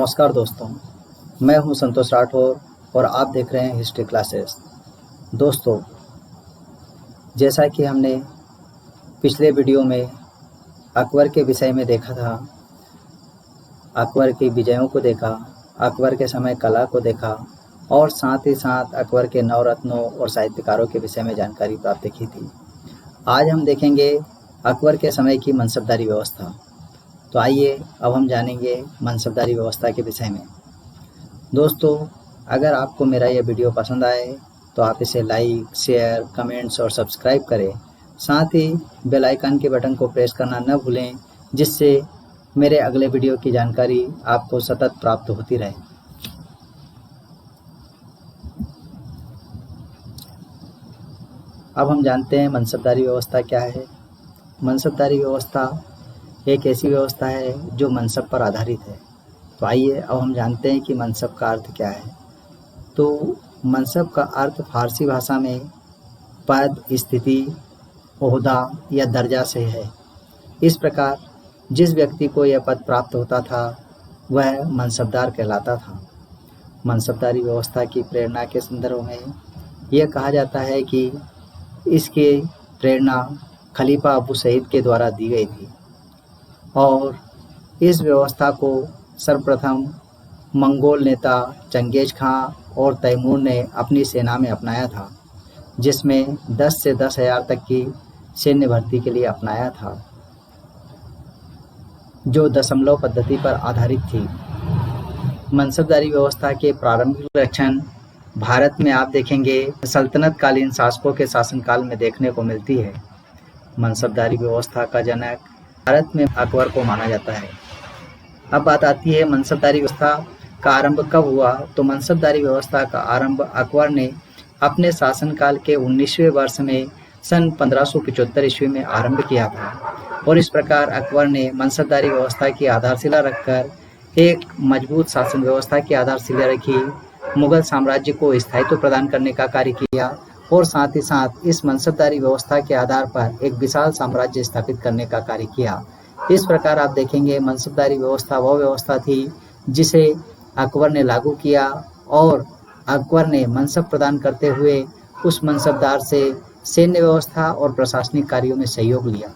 नमस्कार दोस्तों, मैं हूं संतोष राठौर और आप देख रहे हैं हिस्ट्री क्लासेस। दोस्तों, जैसा कि हमने पिछले वीडियो में अकबर के विषय में देखा था, अकबर की विजयों को देखा, अकबर के समय कला को देखा और साथ ही साथ अकबर के नवरत्नों और साहित्यकारों के विषय में जानकारी प्राप्त की थी। आज हम देखेंगे अकबर के समय की मनसबदारी व्यवस्था। तो आइए अब हम जानेंगे मनसबदारी व्यवस्था के विषय में। दोस्तों, अगर आपको मेरा यह वीडियो पसंद आए तो आप इसे लाइक, शेयर, कमेंट्स और सब्सक्राइब करें। साथ ही बेल आइकन के बटन को प्रेस करना न भूलें, जिससे मेरे अगले वीडियो की जानकारी आपको सतत प्राप्त होती रहे। अब हम जानते हैं मनसबदारी व्यवस्था क्या है। मनसबदारी व्यवस्था एक ऐसी व्यवस्था है जो मनसब पर आधारित है। तो आइए अब हम जानते हैं कि मनसब का अर्थ क्या है। तो मनसब का अर्थ फारसी भाषा में पद, स्थिति, ओहदा या दर्जा से है। इस प्रकार जिस व्यक्ति को यह पद प्राप्त होता था वह मनसबदार कहलाता था। मनसबदारी व्यवस्था की प्रेरणा के संदर्भ में यह कहा जाता है कि इसकी प्रेरणा खलीफा अबू सईद के द्वारा दी गई थी और इस व्यवस्था को सर्वप्रथम मंगोल नेता चंगेज खां और तैमूर ने अपनी सेना में अपनाया था, जिसमें 10 से 10,000 तक की सैन्य भर्ती के लिए अपनाया था, जो दशमलव पद्धति पर आधारित थी। मनसबदारी व्यवस्था के प्रारंभिक लक्षण भारत में आप देखेंगे सल्तनत कालीन शासकों के शासनकाल में देखने को मिलती है। मनसबदारी व्यवस्था का जनक भारत में अकबर को माना जाता है। अब बात आती है मनसबदारी व्यवस्था का आरंभ कब हुआ। तो मनसबदारी व्यवस्था का आरंभ अकबर ने अपने शासनकाल के 19वें वर्ष में सन 1575 ईस्वी में आरंभ किया था और इस प्रकार अकबर ने मनसबदारी व्यवस्था की आधारशिला रखकर एक मजबूत शासन व्यवस्था की आधारशिला रखी, मुगल साम्राज्य को स्थायित्व प्रदान करने का कार्य किया और साथ ही साथ इस मनसबदारी व्यवस्था के आधार पर एक विशाल साम्राज्य स्थापित करने का कार्य किया। इस प्रकार आप देखेंगे मनसबदारी व्यवस्था वह व्यवस्था थी जिसे अकबर ने लागू किया और अकबर ने मनसब प्रदान करते हुए उस मनसबदार से सैन्य व्यवस्था और प्रशासनिक कार्यों में सहयोग लिया।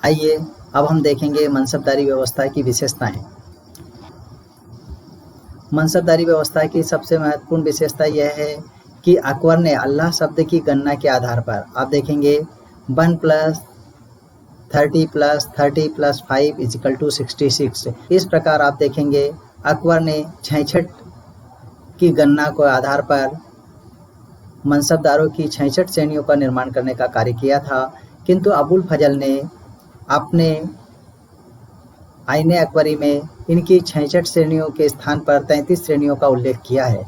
आइए अब हम देखेंगे मनसबदारी व्यवस्था की विशेषताएं। मनसबदारी व्यवस्था की सबसे महत्वपूर्ण विशेषता यह है कि अकबर ने अल्लाह शब्द की गणना के आधार पर आप देखेंगे 1 + 30 + 30 + 5 = 66। इस प्रकार आप देखेंगे अकबर ने 66 की गणना के आधार पर मनसबदारों की 66 श्रेणियों का निर्माण करने का कार्य किया था, किंतु अबुल फजल ने अपने आईने अकबरी में इनकी 66 श्रेणियों के स्थान पर 33 श्रेणियों का उल्लेख किया है।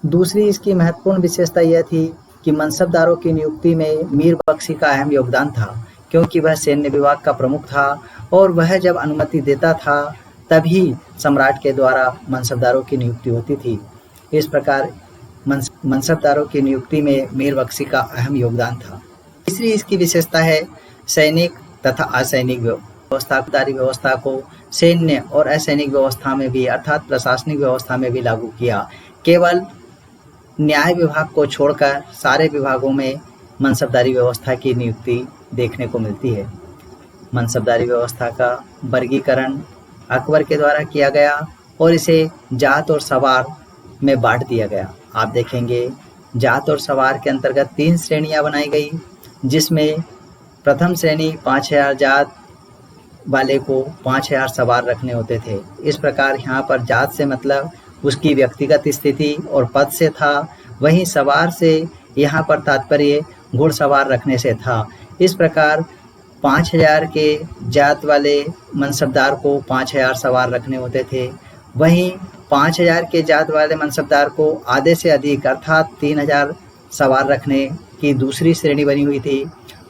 दूसरी इसकी महत्वपूर्ण विशेषता यह थी कि मनसबदारों की नियुक्ति में मीर बख्शी का अहम योगदान था, क्योंकि वह सैन्य विभाग का प्रमुख था और वह जब अनुमति देता था तभी सम्राट के द्वारा मनसबदारों की नियुक्ति होती थी। इस प्रकार मनसबदारों की नियुक्ति में मीर बख्शी का अहम योगदान था। तीसरी इसकी विशेषता है सैनिक तथा असैनिक व्यवस्थादारी व्यवस्था को सैन्य और असैनिक व्यवस्था में भी अर्थात प्रशासनिक व्यवस्था में भी लागू किया। केवल न्याय विभाग को छोड़कर सारे विभागों में मनसबदारी व्यवस्था की नियुक्ति देखने को मिलती है। मनसबदारी व्यवस्था का वर्गीकरण अकबर के द्वारा किया गया और इसे जात और सवार में बांट दिया गया। आप देखेंगे जात और सवार के अंतर्गत 3 श्रेणियां बनाई गई, जिसमें प्रथम श्रेणी 5000 जात वाले को 5000 सवार रखने होते थे। इस प्रकार यहाँ पर जात से मतलब उसकी व्यक्तिगत स्थिति और पद से था, वहीं सवार से यहाँ पर तात्पर्य घुड़सवार रखने से था। इस प्रकार 5000 के जात वाले मनसबदार को 5000 सवार रखने होते थे, वहीं 5000 के जात वाले मनसबदार को आधे से अधिक अर्थात 3000 सवार रखने की दूसरी श्रेणी बनी हुई थी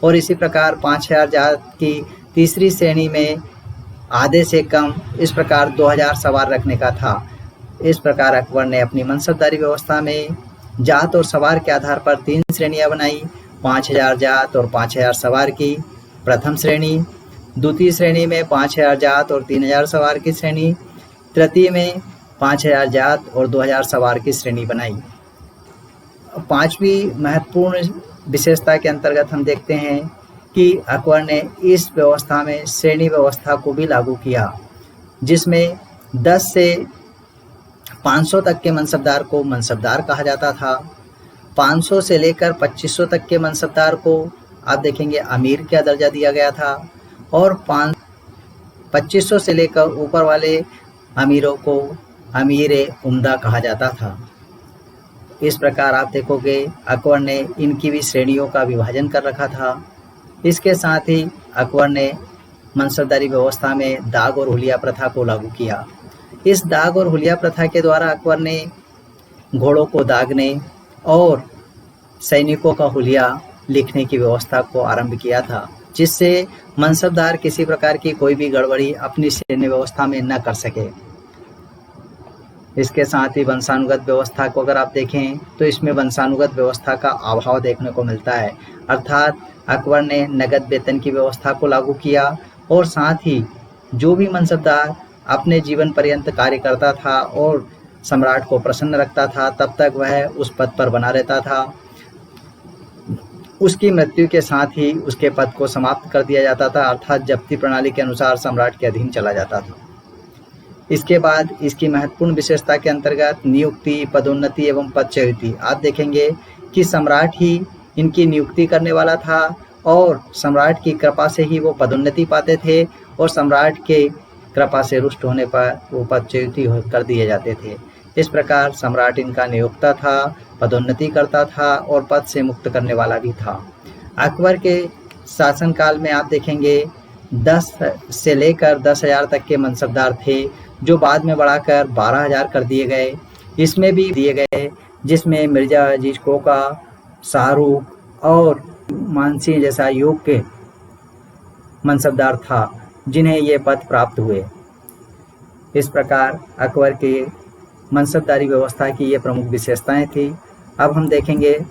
और इसी प्रकार 5000 जात की तीसरी श्रेणी में आधे से कम इस प्रकार 2000 सवार रखने का था। इस प्रकार अकबर ने अपनी मनसबदारी व्यवस्था में जात और सवार के आधार पर 3 श्रेणियां बनाई, 5000 जात और 5000 सवार की। प्रथम श्रेणी, द्वितीय श्रेणी में 5000 जात और 3000 सवार की श्रेणी, तृतीय में 5000 जात और 2000 सवार की श्रेणी बनाई। पांचवी महत्वपूर्ण विशेषता के अंतर्गत हम देखते हैं कि अकबर ने इस व्यवस्था में श्रेणी व्यवस्था को भी लागू किया, जिसमें 10 से 500 तक के मनसबदार को मनसबदार कहा जाता था। 500 से लेकर 2500 तक के मनसबदार को आप देखेंगे अमीर का दर्जा दिया गया था, और 2500 से लेकर ऊपर वाले अमीरों को अमीर उम्दा कहा जाता था। इस प्रकार आप देखोगे अकबर ने इनकी भी श्रेणियों का विभाजन कर रखा था। इसके साथ ही अकबर ने मनसबदारी व्यवस्था में दाग और हुलिया प्रथा को लागू किया। इस दाग और हुलिया प्रथा के द्वारा अकबर ने घोड़ों को दागने और सैनिकों का हुलिया लिखने की व्यवस्था को आरंभ किया था, जिससे मनसबदार किसी प्रकार की कोई भी गड़बड़ी अपनी सैन्य व्यवस्था में न कर सके। इसके साथ ही वंशानुगत व्यवस्था को अगर आप देखें तो इसमें वंशानुगत व्यवस्था का अभाव देखने को मिलता है, अर्थात अकबर ने नगद वेतन की व्यवस्था को लागू किया और साथ ही जो भी मनसबदार अपने जीवन पर्यंत कार्य करता था और सम्राट को प्रसन्न रखता था, तब तक वह उस पद पर बना रहता था। उसकी मृत्यु के साथ ही उसके पद को समाप्त कर दिया जाता था, अर्थात जब्ती प्रणाली के अनुसार सम्राट के अधीन चला जाता था। इसके बाद इसकी महत्वपूर्ण विशेषता के अंतर्गत नियुक्ति, पदोन्नति एवं पदच्युति आप देखेंगे कि सम्राट ही इनकी नियुक्ति करने वाला था और सम्राट की कृपा से ही वो पदोन्नति पाते थे, और सम्राट के कृपा से रुष्ट होने पर वो पदच्युति कर दिए जाते थे। इस प्रकार सम्राट इनका नियोक्ता था, पदोन्नति करता था और पद से मुक्त करने वाला भी था। अकबर के शासनकाल में आप देखेंगे 10 से लेकर 10,000 तक के मनसबदार थे, जो बाद में बढ़ाकर 12,000 कर दिए गए। इसमें भी दिए गए जिसमें मिर्जा अजीज कोका, शाहरुख और मानसिंह जैसा योग के मनसबदार था, जिन्हें ये पद प्राप्त हुए। इस प्रकार अकबर के मनसबदारी व्यवस्था की ये प्रमुख विशेषताएं थी। अब हम देखेंगे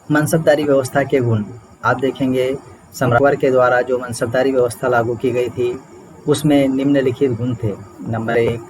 मनसबदारी व्यवस्था के गुण। आप देखेंगे अकबर के द्वारा जो मनसबदारी व्यवस्था लागू की गई थी उसमें निम्नलिखित गुण थे। नंबर 1,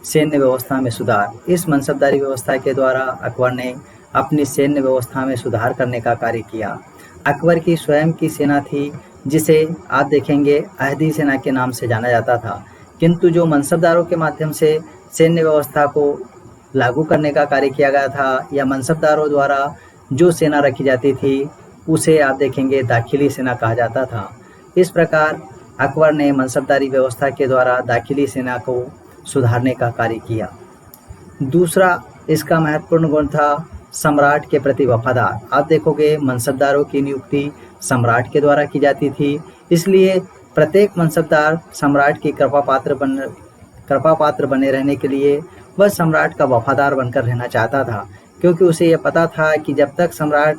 सैन्य व्यवस्था में सुधार। इस मनसबदारी व्यवस्था के द्वारा अकबर ने अपनी सैन्य व्यवस्था में सुधार करने का कार्य किया। अकबर की स्वयं की सेना थी, जिसे आप देखेंगे अहदी सेना के नाम से जाना जाता था, किंतु जो मनसबदारों के माध्यम से सैन्य व्यवस्था को लागू करने का कार्य किया गया था या मनसबदारों द्वारा जो सेना रखी जाती थी उसे आप देखेंगे दाखिली सेना कहा जाता था। इस प्रकार अकबर ने मनसबदारी व्यवस्था के द्वारा दाखिली सेना को सुधारने का कार्य किया। दूसरा इसका महत्वपूर्ण गुण था सम्राट के प्रति वफादार। आप देखोगे मनसबदारों की नियुक्ति सम्राट के द्वारा की जाती थी, इसलिए प्रत्येक मनसबदार सम्राट की कृपा पात्र बने रहने के लिए वह सम्राट का वफादार बनकर रहना चाहता था, क्योंकि उसे यह पता था कि जब तक सम्राट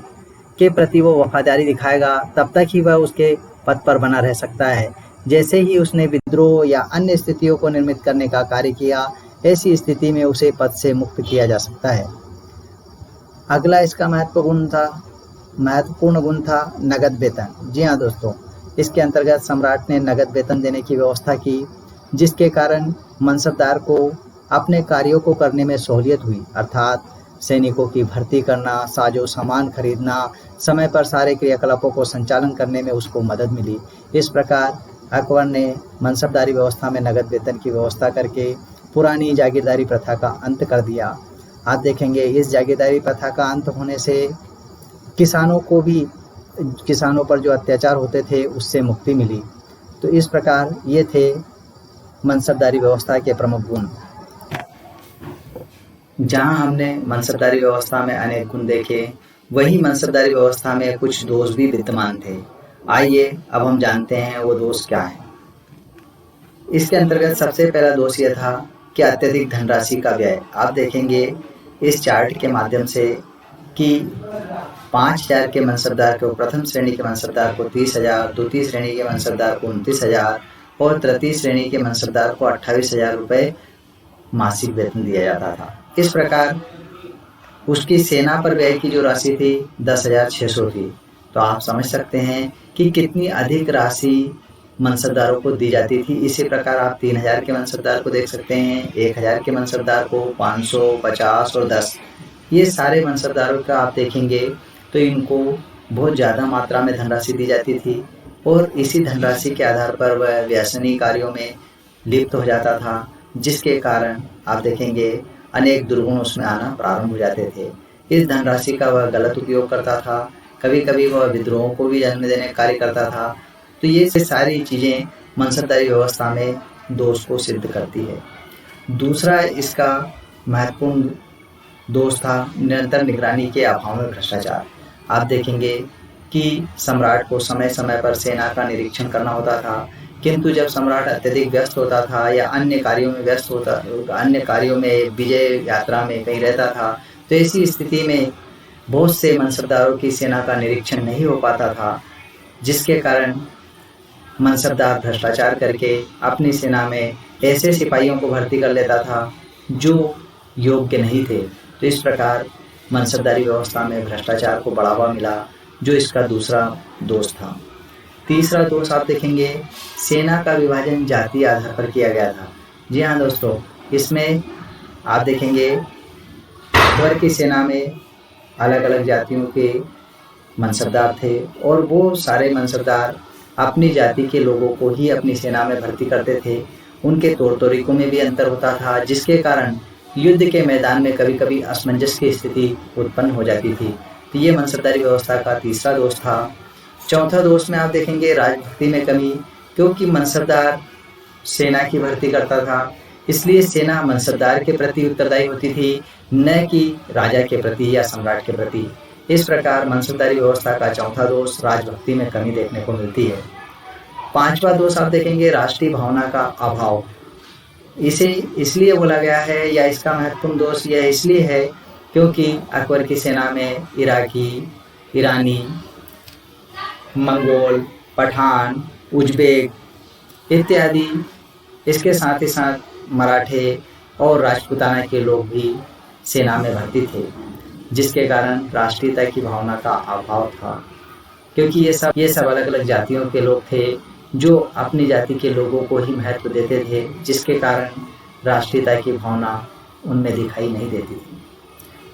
के प्रति वो वफादारी दिखाएगा तब तक ही वह उसके पद पर बना रह सकता है। जैसे ही उसने विद्रोह या अन्य स्थितियों को निर्मित करने का कार्य किया, ऐसी स्थिति में उसे पद से मुक्त किया जा सकता है। अगला इसका महत्वपूर्ण गुण था नगद वेतन। जी हाँ दोस्तों, इसके अंतर्गत सम्राट ने नगद वेतन देने की व्यवस्था की, जिसके कारण मनसबदार को अपने कार्यों को करने में सहूलियत हुई, अर्थात सैनिकों की भर्ती करना, साजो सामान खरीदना, समय पर सारे क्रियाकलापों को संचालन करने में उसको मदद मिली। इस प्रकार अकबर ने मनसबदारी व्यवस्था में नगद वेतन की व्यवस्था करके पुरानी जागीरदारी प्रथा का अंत कर दिया। आप देखेंगे इस जागीरदारी प्रथा का अंत होने से किसानों पर जो अत्याचार होते थे उससे मुक्ति मिली। तो इस प्रकार ये थे मनसबदारी व्यवस्था के प्रमुख गुण। जहां हमने मनसबदारी व्यवस्था में अनेक गुण देखे, वही मनसबदारी व्यवस्था में कुछ दोष भी विद्यमान थे। आइए अब हम जानते हैं वो दोष क्या है। इसके अंतर्गत सबसे पहला दोष यह था कि अत्यधिक धनराशि का व्यय। आप देखेंगे इस चार्ट के माध्यम से कि 5,000 के मनसबदार को, प्रथम श्रेणी के मनसबदार को 30,000, द्वितीय श्रेणी के मनसबदार को 29,000 और तृतीय श्रेणी के मनसबदार को 28,000 रुपये मासिक वेतन दिया जाता था। इस प्रकार उसकी सेना पर व्यय की जो राशि थी 10,600 थी। तो आप समझ सकते हैं कि कितनी अधिक राशि मनसबदारों को दी जाती थी। इसी प्रकार आप 3000 के मनसबदार को देख सकते हैं, 1000 के मनसबदार को, 500, 50 और 10, ये सारे मनसबदारों का आप देखेंगे तो इनको बहुत ज़्यादा मात्रा में धनराशि दी जाती थी और इसी धनराशि के आधार पर वह व्यसनी कार्यों में लिप्त हो जाता था, जिसके कारण आप देखेंगे अनेक दुर्गुण उसमें आना प्रारंभ हो जाते थे। इस धनराशि का वह गलत उपयोग करता था, कभी कभी वह विद्रोहों को भी जन्म देने का कार्य करता था। तो ये सारी चीज़ें मनसबदारी व्यवस्था में दोष को सिद्ध करती है। दूसरा इसका महत्वपूर्ण दोष था निरंतर निगरानी के अभाव में भ्रष्टाचार। आप देखेंगे कि सम्राट को समय समय पर सेना का निरीक्षण करना होता था, किंतु जब सम्राट अत्यधिक व्यस्त होता था या अन्य कार्यों में विजय यात्रा में कहीं रहता था, तो ऐसी स्थिति में बहुत से मनसबदारों की सेना का निरीक्षण नहीं हो पाता था, जिसके कारण मनसबदार भ्रष्टाचार करके अपनी सेना में ऐसे सिपाहियों को भर्ती कर लेता था जो योग्य नहीं थे। तो इस प्रकार मनसबदारी व्यवस्था में भ्रष्टाचार को बढ़ावा मिला, जो इसका दूसरा दोष था। तीसरा दोष आप देखेंगे, सेना का विभाजन जातीय आधार पर किया गया था। जी हाँ दोस्तों, इसमें आप देखेंगे अकबर की सेना में अलग अलग जातियों के मनसबदार थे और वो सारे मनसबदार अपनी जाति के लोगों को ही अपनी सेना में भर्ती करते थे। उनके तौर तरीकों में भी अंतर होता था, जिसके कारण युद्ध के मैदान में कभी कभी असमंजस की स्थिति उत्पन्न हो जाती थी। तो ये मनसबदारी व्यवस्था का तीसरा दोष था। चौथा दोष में आप देखेंगे राजभक्ति में कमी, क्योंकि मनसबदार सेना की भर्ती करता था, इसलिए सेना मनसबदार के प्रति उत्तरदायी होती थी, न कि राजा के प्रति या सम्राट के प्रति। इस प्रकार मनसबदारी व्यवस्था का चौथा दोष राजभक्ति में कमी देखने को मिलती है। पांचवा दोष आप देखेंगे राष्ट्रीय भावना का अभाव। इसे इसलिए बोला गया है या इसका महत्वपूर्ण दोष यह इसलिए है क्योंकि अकबर की सेना में इराकी, ईरानी, मंगोल, पठान, उज्बेक इत्यादि, इसके साथ ही साथ मराठे और राजपूताना के लोग भी सेना में भर्ती थे, जिसके कारण राष्ट्रीयता की भावना का अभाव था, क्योंकि ये सब अलग अलग जातियों के लोग थे जो अपनी जाति के लोगों को ही महत्व देते थे, जिसके कारण राष्ट्रीयता की भावना उनमें दिखाई नहीं देती थी।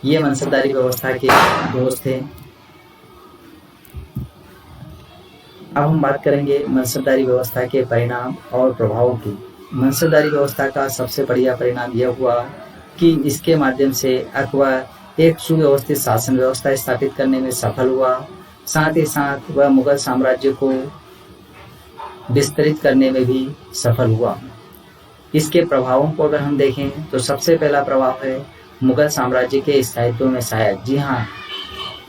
ये मनसबदारी व्यवस्था के दोष थे। अब हम बात करेंगे मनसबदारी व्यवस्था के परिणाम और प्रभावों की। मनसबदारी व्यवस्था का सबसे बढ़िया परिणाम यह हुआ कि इसके माध्यम से अकबर एक सुव्यवस्थित शासन व्यवस्था स्थापित करने में सफल हुआ। साथ ही साथ वह मुगल साम्राज्य को विस्तृत करने में भी सफल हुआ। इसके प्रभावों को अगर हम देखें तो सबसे पहला प्रभाव है मुगल साम्राज्य के स्थायित्व में सहायक। जी हाँ,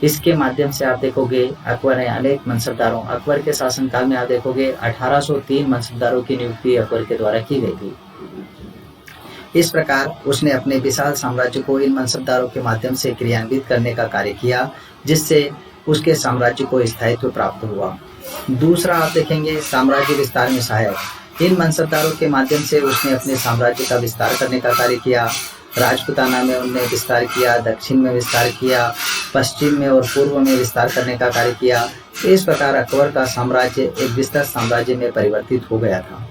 इसके माध्यम से आप देखोगे अकबर ने अनेक मनसबदारों, अकबर के शासनकाल में आप देखोगे 1803 मनसबदारों की नियुक्ति अकबर के द्वारा की गई थी। इस प्रकार उसने अपने विशाल साम्राज्य को इन मनसबदारों के माध्यम से क्रियान्वित करने का कार्य किया, जिससे उसके साम्राज्य को स्थायित्व प्राप्त हुआ। दूसरा आप देखेंगे साम्राज्य विस्तार में सहायक। इन मनसबदारों के माध्यम से उसने अपने साम्राज्य का विस्तार करने का कार्य किया। राजपूताना में उन्होंने विस्तार किया, दक्षिण में विस्तार किया, पश्चिम में और पूर्व में विस्तार करने का कार्य किया। इस प्रकार अकबर का साम्राज्य एक विस्तृत साम्राज्य में परिवर्तित हो गया था,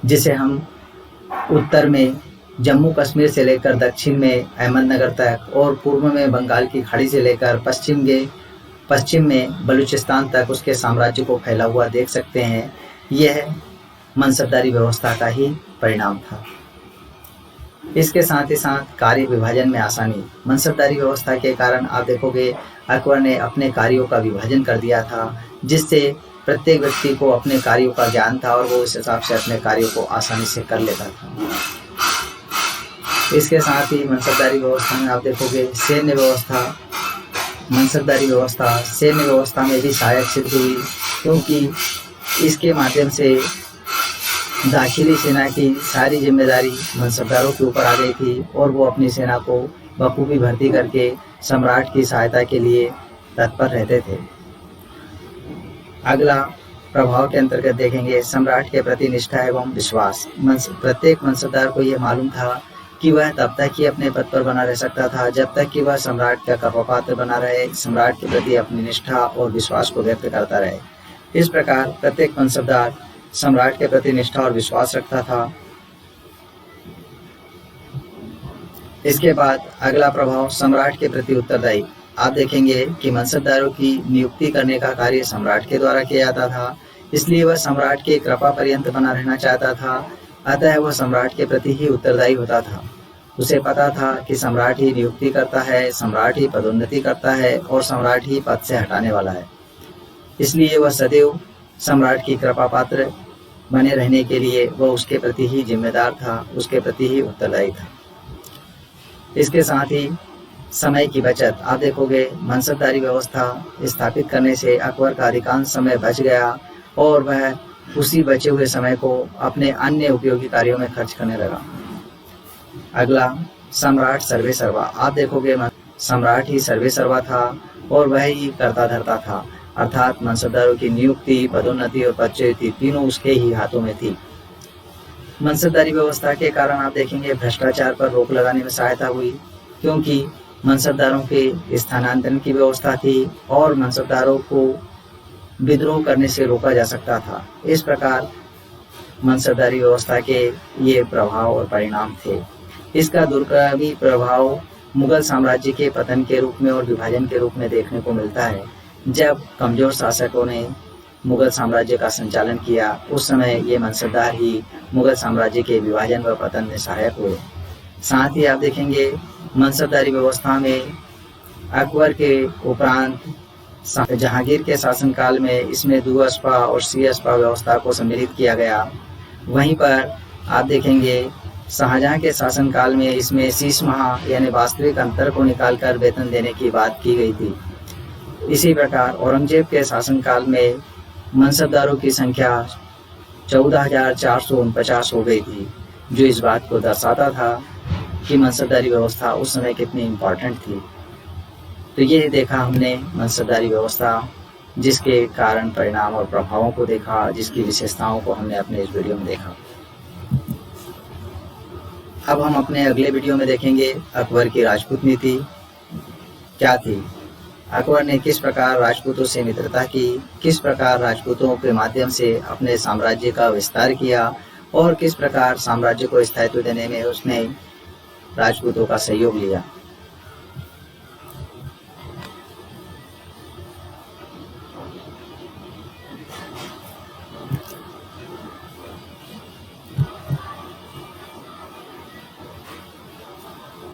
जिसे हम उत्तर में जम्मू कश्मीर से लेकर दक्षिण में अहमदनगर तक और पूर्व में बंगाल की खाड़ी से लेकर पश्चिम में बलूचिस्तान तक उसके साम्राज्य को फैला हुआ देख सकते हैं। यह मनसबदारी व्यवस्था का ही परिणाम था। इसके साथ ही साथ कार्य विभाजन में आसानी। मनसबदारी व्यवस्था के कारण आप देखोगे अकबर ने अपने कार्यों का विभाजन कर दिया था, जिससे प्रत्येक व्यक्ति को अपने कार्यों का ज्ञान था और वो उस हिसाब से अपने कार्यों को आसानी से कर लेता था। इसके साथ ही मनसबदारी व्यवस्था में आप देखोगे सैन्य व्यवस्था, मनसबदारी व्यवस्था सैन्य व्यवस्था में भी सहायक सिद्ध हुई, क्योंकि इसके माध्यम से दाखिली सेना की सारी जिम्मेदारी मनसबदारों के ऊपर आ गई थी और वो अपनी सेना को बखूबी भर्ती करके सम्राट की सहायता के लिए तत्पर रहते थे। अगला प्रभाव के अंतर्गत देखेंगे सम्राट के प्रति निष्ठा एवं विश्वास। प्रत्येक मनसबदार को यह मालूम था कि वह तब तक ही अपने पद पर बना रह सकता था जब तक कि वह सम्राट का कृपापात्र बना रहे, सम्राट के प्रति अपनी निष्ठा और विश्वास को व्यक्त करता रहे। इस प्रकार प्रत्येक मनसबदार सम्राट के प्रति निष्ठा और विश्वास रखता था। इसके बाद अगला प्रभाव सम्राट के प्रति उत्तरदायी। आप देखेंगे कि मनसबदारों की नियुक्ति करने का कार्य सम्राट के द्वारा किया जाता था, इसलिए वह सम्राट की कृपा पर्यंत बना रहना चाहता था। अतः वह सम्राट के प्रति ही उत्तरदायी होता था। उसे पता था कि सम्राट ही नियुक्ति करता है, सम्राट ही पदोन्नति करता है और सम्राट ही पद से हटाने वाला है। इसलिए वह सदैव सम्राट की कृपा पात्र बने रहने के लिए वह उसके प्रति ही जिम्मेदार था, उसके प्रति ही उत्तरदायी था। इसके साथ ही समय की बचत। आप देखोगे मनसबदारी व्यवस्था स्थापित करने से अकबर का अधिकांश समय बच गया और वह उसी बचे हुए समय को अपने अन्य उपयोगी कार्यों में खर्च करने लगा। अगला, सम्राट सर्वे सर्वा। आप देखोगे सम्राट ही सर्वे सर्वा था और वह ही करता धरता था, अर्थात मनसबदारों की नियुक्ति, पदोन्नति और पदच्युति तीनों उसके ही हाथों में थी। मनसबदारी व्यवस्था के कारण आप देखेंगे भ्रष्टाचार पर रोक लगाने में सहायता हुई, क्योंकि मनसबदारों के स्थानांतरण की व्यवस्था थी और मनसबदारों को विद्रोह करने से रोका जा सकता था। इस प्रकार मनसबदारी व्यवस्था के ये प्रभाव और परिणाम थे। इसका दुष्प्रभावी प्रभाव मुगल साम्राज्य के पतन के रूप में और विभाजन के रूप में देखने को मिलता है। जब कमजोर शासकों ने मुगल साम्राज्य का संचालन किया, उस समय ये मनसबदार ही मुगल साम्राज्य के विभाजन व पतन में सहायक हुए। साथ ही आप देखेंगे मनसबदारी व्यवस्था में अकबर के उपरांत जहांगीर के शासनकाल में इसमें दुअस्पा और सीअस्पा व्यवस्था को सम्मिलित किया गया। वहीं पर आप देखेंगे शाहजहां के शासनकाल में इसमें शीश माह यानी वास्तविक अंतर को निकालकर वेतन देने की बात की गई थी। इसी प्रकार औरंगजेब के शासनकाल में मनसबदारों की संख्या 14,449 हो गई थी, जो इस बात को दर्शाता था कि मनसबदारी व्यवस्था उस समय कितनी इम्पोर्टेंट थी। तो ये देखा हमने मनसबदारी व्यवस्था, जिसके कारण परिणाम और प्रभावों को देखा, जिसकी विशेषताओं को हमने अपने इस वीडियो में देखा। अब हम अपने अगले वीडियो में देखेंगे अकबर की राजपूत नीति क्या थी। अकबर ने किस प्रकार राजपूतों से मित्रता की, किस प्रकार राजपूतों के माध्यम से अपने साम्राज्य का विस्तार किया और किस प्रकार साम्राज्य को स्थायित्व देने में उसने राजपूतों का सहयोग लिया।